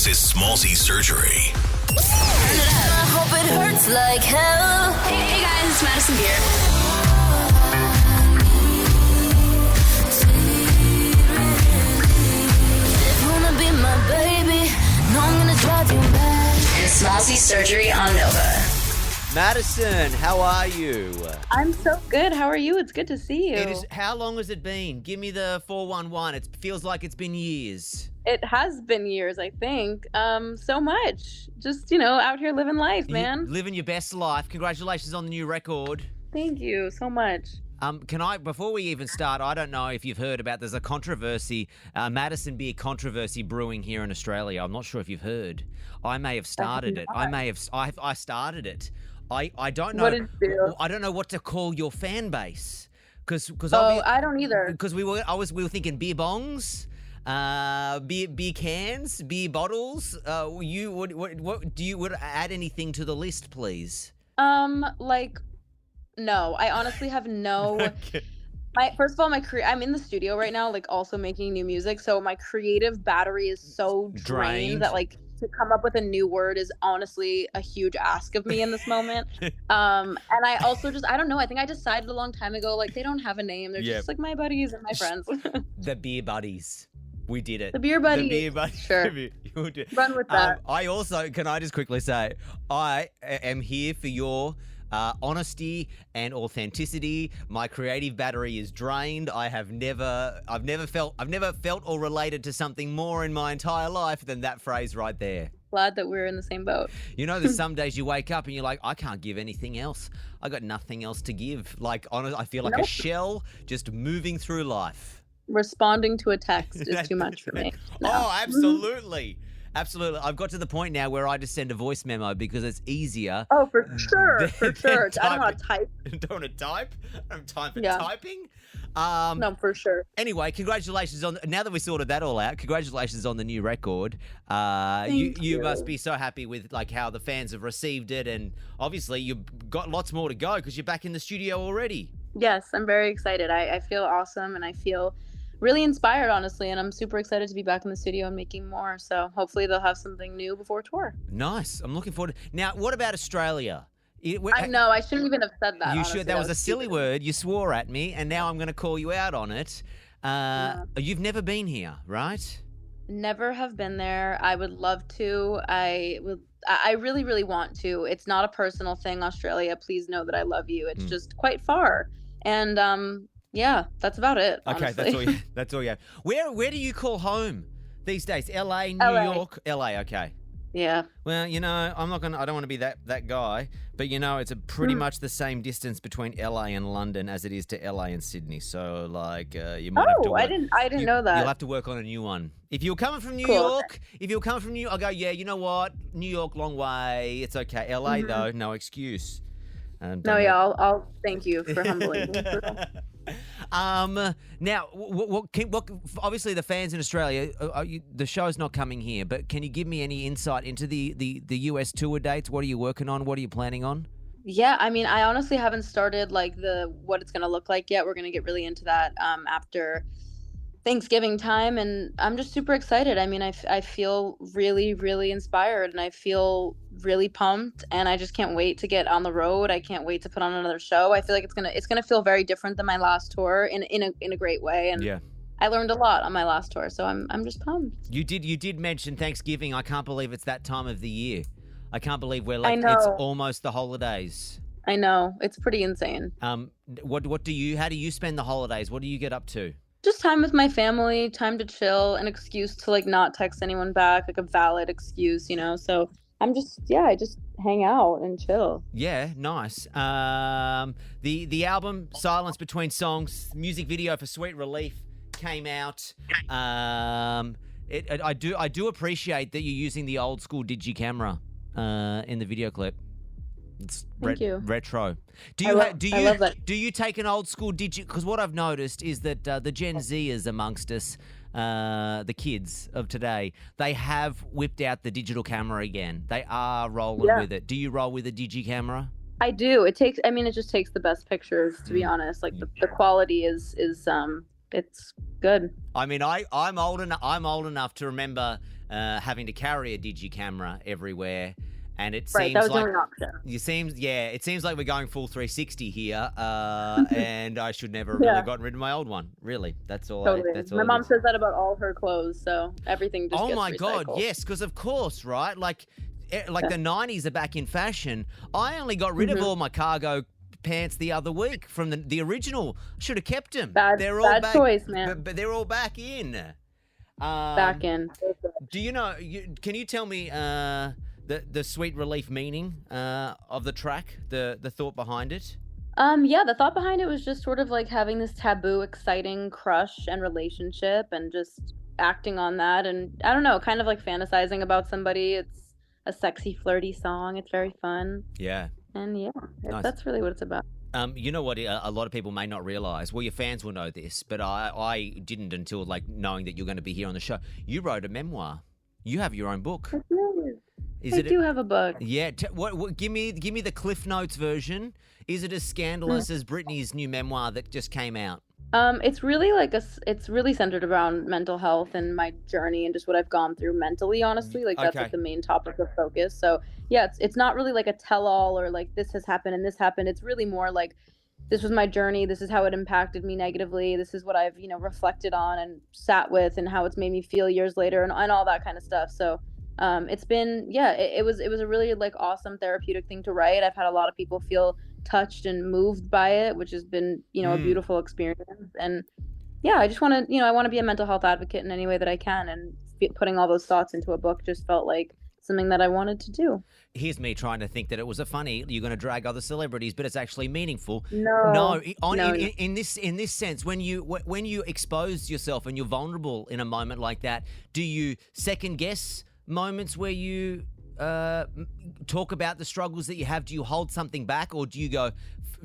This is Smallzy Surgery. I hope it hurts like hell. Hey guys, it's Madison Beer. If you wanna be my baby, no, I'm gonna drive you mad. And Smallzy Surgery on Nova. Madison, how are you? I'm so good. How are you? It's good to see you. How long has it been? Give me the 411. It feels like it's been years. It has been years, I think. So much. Just, out here living life, man. Living your best life. Congratulations on the new record. Thank you so much. Before we even start, I don't know if you've heard about, there's a controversy, Madison Beer controversy brewing here in Australia. I'm not sure if you've heard. I may have started it. I started it. I don't know. What did you do? I don't know what to call your fan base. I don't either. Because we were thinking beer bongs, beer cans, beer bottles. What do you add anything to the list, please? No. I honestly have no. Okay. First of all, I'm in the studio right now, also making new music. So my creative battery is so drained that to come up with a new word is honestly a huge ask of me in this moment. And I also I don't know. I think I decided a long time ago, they don't have a name. They're just my buddies and my friends. The beer buddies. We did it. The beer buddies. The beer buddies. Sure. Run with that. Can I just quickly say, I am here for your honesty and authenticity. My creative battery is drained. I've never felt or related to something more in my entire life than that phrase right there. Glad that we're in the same boat. There's some days you wake up and you're like, I can't give anything else. I got nothing else to give. I feel like a shell just moving through life. Responding to a text is too much for me. No. Oh, absolutely. Absolutely. I've got to the point now where I just send a voice memo because it's easier. Oh, for sure. For sure. I don't know how to type. Don't want to type? I don't have time for typing. No, for sure. Anyway, congratulations now that we sorted that all out, congratulations on the new record. Thank you must be so happy with how the fans have received it, and obviously you've got lots more to go because you're back in the studio already. Yes, I'm very excited. I feel awesome and I feel really inspired, honestly, and I'm super excited to be back in the studio and making more. So hopefully they'll have something new before tour. Nice. I'm looking forward to. Now, what about Australia? I know. I shouldn't even have said that. You honestly. should. That was a silly word. You swore at me, and now I'm going to call you out on it. You've never been here, right? Never have been there. I would love to. I really, really want to. It's not a personal thing, Australia. Please know that I love you. It's just quite far. And yeah, that's about it. Okay, honestly. that's all you have. Where do you call home these days? LA, New York, LA. Okay. Yeah. Well, I don't want to be that guy, but it's a pretty much the same distance between LA and London as it is to LA and Sydney. So you might have to work. I didn't know that. You'll have to work on a new one. If you're coming from New York, I'll go, yeah, you know what? New York, long way. It's okay. LA though, no excuse. I'll thank you for humbling me. Now, what obviously the fans in Australia, the show's not coming here, but can you give me any insight into the US tour dates? What are you working on? What are you planning on? Yeah, I honestly haven't started what it's going to look like yet. We're going to get really into that after Thanksgiving time, and I'm just super excited. I feel really, really inspired, and I feel really pumped, and I just can't wait to get on the road. I can't wait to put on another show. I feel like it's gonna feel very different than my last tour in a great way, and yeah. I learned a lot on my last tour, so I'm just pumped. You did mention Thanksgiving. I can't believe it's that time of the year. I can't believe we're I know. It's almost the holidays. I know, it's pretty insane. How do you spend the holidays? What do you get up to? Just time with my family, time to chill, an excuse to not text anyone back, a valid excuse, so I just hang out and chill. Yeah, nice. The album Silence Between Songs, music video for Sweet Relief came out. I do appreciate that you're using the old school digi camera in the video clip. It's Thank you. Retro. I love that. Do you take an old school digital? Because what I've noticed is that the Gen Zers amongst us, the kids of today, they have whipped out the digital camera again. They are rolling with it. Do you roll with a digi camera? I do. It just takes the best pictures, to be honest. The quality is it's good. I'm old enough to remember having to carry a digi camera everywhere. And it Right, seems that was the like only option. it seems like we're going full 360 here, and I should never have really gotten rid of my old one. Really, that's all. Totally. That's all. My it mom is. says that about all her clothes, so everything just Oh gets my God, recycled. yes, because of course, right? Like the 90s are back in fashion. I only got rid of all my cargo pants the other week from the original. Should have kept them. Bad back, choice, man. But they're all back in. Back in. Do you know? Can you tell me the sweet relief meaning of the track, the thought behind it? Yeah, the thought behind it was just sort of like having this taboo, exciting crush and relationship and just acting on that. And I don't know, kind of like fantasizing about somebody. It's a sexy, flirty song. It's very fun. Yeah. And yeah, Nice. that's really what it's about. You know what? A lot of people may not realize. Well, your fans will know this, but I didn't until like knowing that you're going to be here on the show. You wrote a memoir. You have your own book. I do have a book. Yeah. What? Give me the Cliff Notes version. Is it as scandalous as Britney's new memoir that just came out? It's really like it's really centered around mental health and my journey and just what I've gone through mentally, honestly. Like that's Okay. like the main topic of focus. So yeah, it's not really like a tell-all or like this has happened and this happened. It's really more like this was my journey. This is how it impacted me negatively. This is what I've, reflected on and sat with and how it's made me feel years later and all that kind of stuff. So it's been, it was a really like awesome therapeutic thing to write. I've had a lot of people feel touched and moved by it, which has been, a beautiful experience. And yeah, I just want to, I want to be a mental health advocate in any way that I can. And putting all those thoughts into a book just felt like something that I wanted to do. Here's me trying to think that it was a funny. You're going to drag other celebrities, but it's actually meaningful. No. In this sense, when you expose yourself and you're vulnerable in a moment like that, do you second guess moments where you talk about the struggles that you have? Do you hold something back, or do you go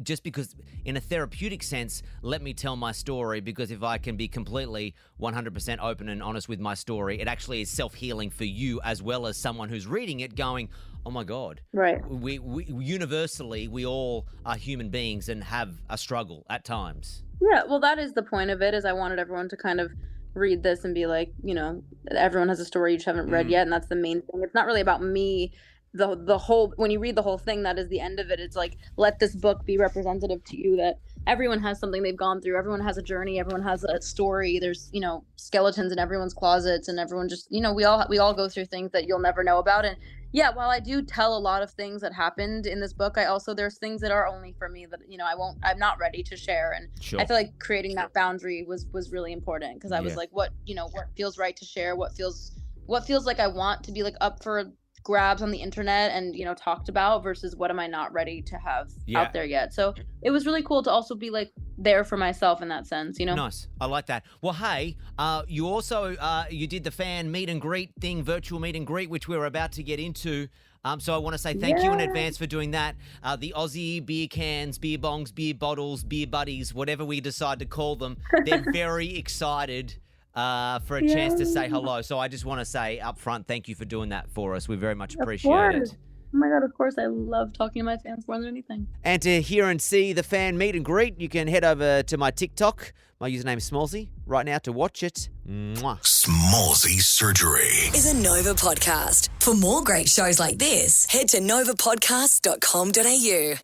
just because in a therapeutic sense, let me tell my story, because if I can be completely 100% open and honest with my story, it actually is self-healing for you as well as someone who's reading it going, oh my God. Right. We universally, we all are human beings and have a struggle at times. Yeah, well, that is the point of it, is I wanted everyone to kind of read this and be like, everyone has a story you just haven't read yet, and that's the main thing. It's not really about me. The whole, when you read the whole thing, that is the end of it. It's like, let this book be representative to you, that everyone has something they've gone through. Everyone has a journey. Everyone has a story. There's, skeletons in everyone's closets, and everyone just, we all go through things that you'll never know about. And yeah, while I do tell a lot of things that happened in this book, there's things that are only for me that, I'm not ready to share. And Sure. I feel like creating that boundary was really important, because I was like, what feels right to share, what feels like I want to be like up for grabs on the internet and talked about, versus what am I not ready to have out there yet. So it was really cool to also be like there for myself in that sense. Nice. I like that. Well, hey, you also you did the fan meet and greet thing, virtual meet and greet, which we're about to get into. So I want to say thank you in advance for doing that. The Aussie beer cans, beer bongs, beer bottles, beer buddies, whatever we decide to call them, they're very excited for a chance to say hello. So I just want to say up front, thank you for doing that for us. We very much appreciate it. Oh my God, of course. I love talking to my fans more than anything. And to hear and see the fan meet and greet, you can head over to my TikTok. My username is Smallzy right now to watch it. Mwah. Smallzy Surgery is a Nova podcast. For more great shows like this, head to novapodcast.com.au.